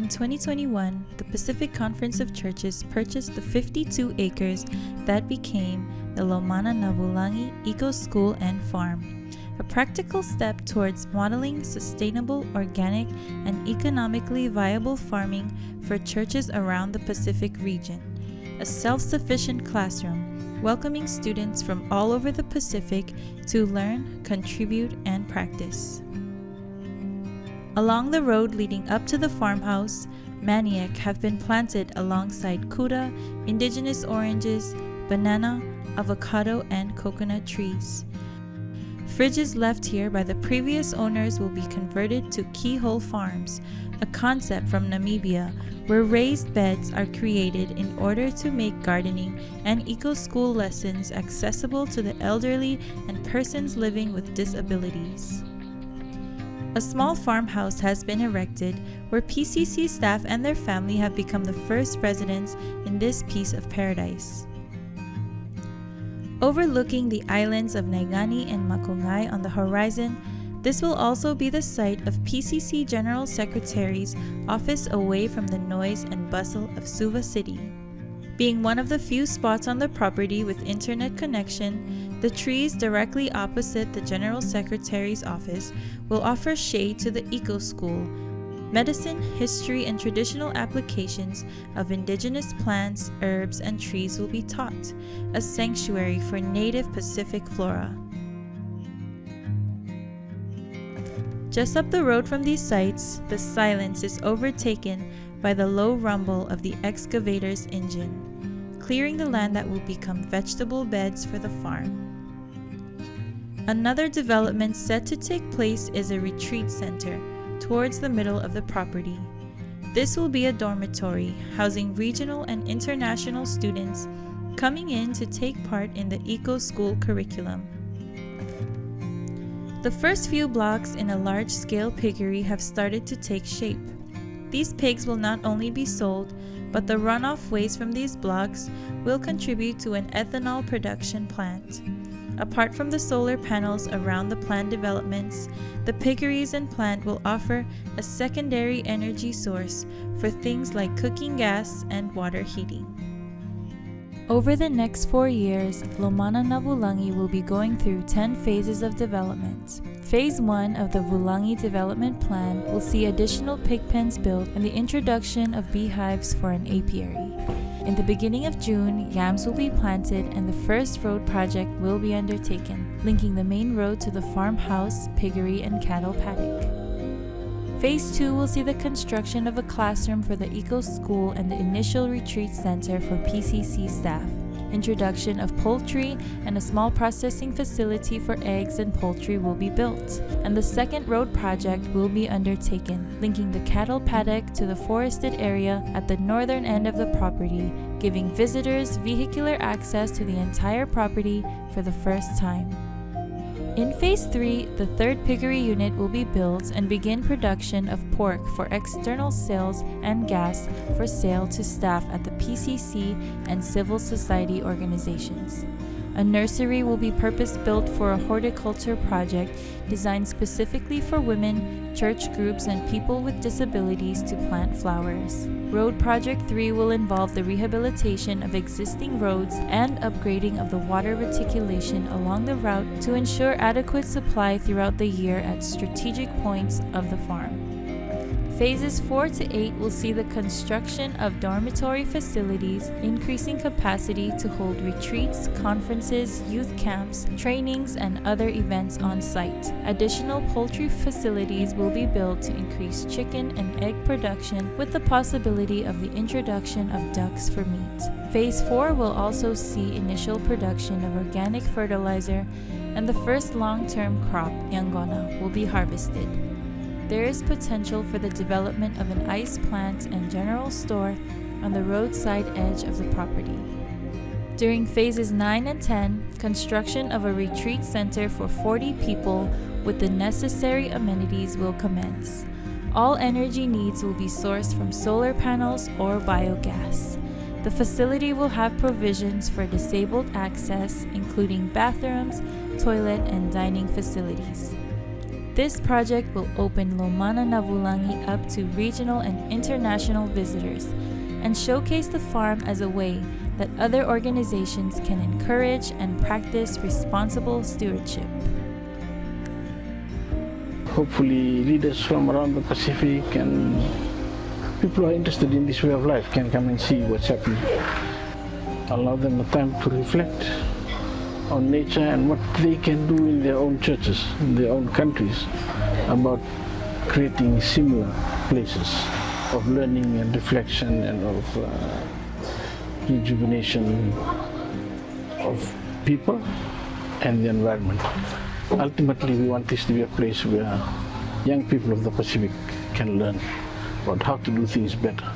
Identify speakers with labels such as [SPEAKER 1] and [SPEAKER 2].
[SPEAKER 1] In 2021, the Pacific Conference of Churches purchased the 52 acres that became the Lomana na Vulagi Eco School and Farm, a practical step towards modeling sustainable, organic, and economically viable farming for churches around the Pacific region, a self-sufficient classroom welcoming students from all over the Pacific to learn, contribute, and practice. Along the road leading up to the farmhouse, manioc have been planted alongside kuda, indigenous oranges, banana, avocado, and coconut trees. Fridges left here by the previous owners will be converted to keyhole farms, a concept from Namibia where raised beds are created in order to make gardening and eco-school lessons accessible to the elderly and persons living with disabilities. A small farmhouse has been erected where PCC staff and their family have become the first residents in this piece of paradise. Overlooking the islands of Naigani and Makungai on the horizon, this will also be the site of PCC General Secretary's office away from the noise and bustle of Suva City. Being one of the few spots on the property with internet connection, the trees directly opposite the General Secretary's office will offer shade to the Eco School. Medicine, history, and traditional applications of indigenous plants, herbs, and trees will be taught, a sanctuary for native Pacific flora. Just up the road from these sites, the silence is overtaken by the low rumble of the excavator's engine, clearing the land that will become vegetable beds for the farm. Another development set to take place is a retreat center towards the middle of the property. This will be a dormitory housing regional and international students coming in to take part in the Eco School curriculum. The first few blocks in a large-scale piggery have started to take shape. These pigs will not only be sold, but the runoff waste from these blocks will contribute to an ethanol production plant. Apart from the solar panels around the planned developments, the piggeries and plant will offer a secondary energy source for things like cooking gas and water heating. Over the next 4 years, Lomana na Vulagi will be going through 10 phases of development. Phase 1 of the Vulagi Development Plan will see additional pig pens built and the introduction of beehives for an apiary. In the beginning of June, yams will be planted and the first road project will be undertaken, linking the main road to the farmhouse, piggery, and cattle paddock. Phase 2 will see the construction of a classroom for the Eco School and the initial retreat center for PCC staff. Introduction of poultry and a small processing facility for eggs and poultry will be built, and the second road project will be undertaken, linking the cattle paddock to the forested area at the northern end of the property, giving visitors vehicular access to the entire property for the first time. In Phase 3, the third piggery unit will be built and begin production of pork for external sales and gas for sale to staff at the PCC and civil society organizations. A nursery will be purpose-built for a horticulture project designed specifically for women, church groups, and people with disabilities to plant flowers. Road Project 3 will involve the rehabilitation of existing roads and upgrading of the water reticulation along the route to ensure adequate supply throughout the year at strategic points of the farm. Phases 4 to 8 will see the construction of dormitory facilities, increasing capacity to hold retreats, conferences, youth camps, trainings, and other events on site. Additional poultry facilities will be built to increase chicken and egg production with the possibility of the introduction of ducks for meat. Phase 4 will also see initial production of organic fertilizer, and the first long-term crop, yangona, will be harvested. There is potential for the development of an ice plant and general store on the roadside edge of the property. During phases 9 and 10, construction of a retreat center for 40 people with the necessary amenities will commence. All energy needs will be sourced from solar panels or biogas. The facility will have provisions for disabled access, including bathrooms, toilet, and dining facilities. This project will open Lomana na Vulagi up to regional and international visitors and showcase the farm as a way that other organizations can encourage and practice responsible stewardship.
[SPEAKER 2] Hopefully leaders from around the Pacific and people who are interested in this way of life can come and see what's happening. Allow them the time to reflect on nature and what they can do in their own churches, in their own countries, about creating similar places of learning and reflection and of rejuvenation of people and the environment. Ultimately, we want this to be a place where young people of the Pacific can learn about how to do things better.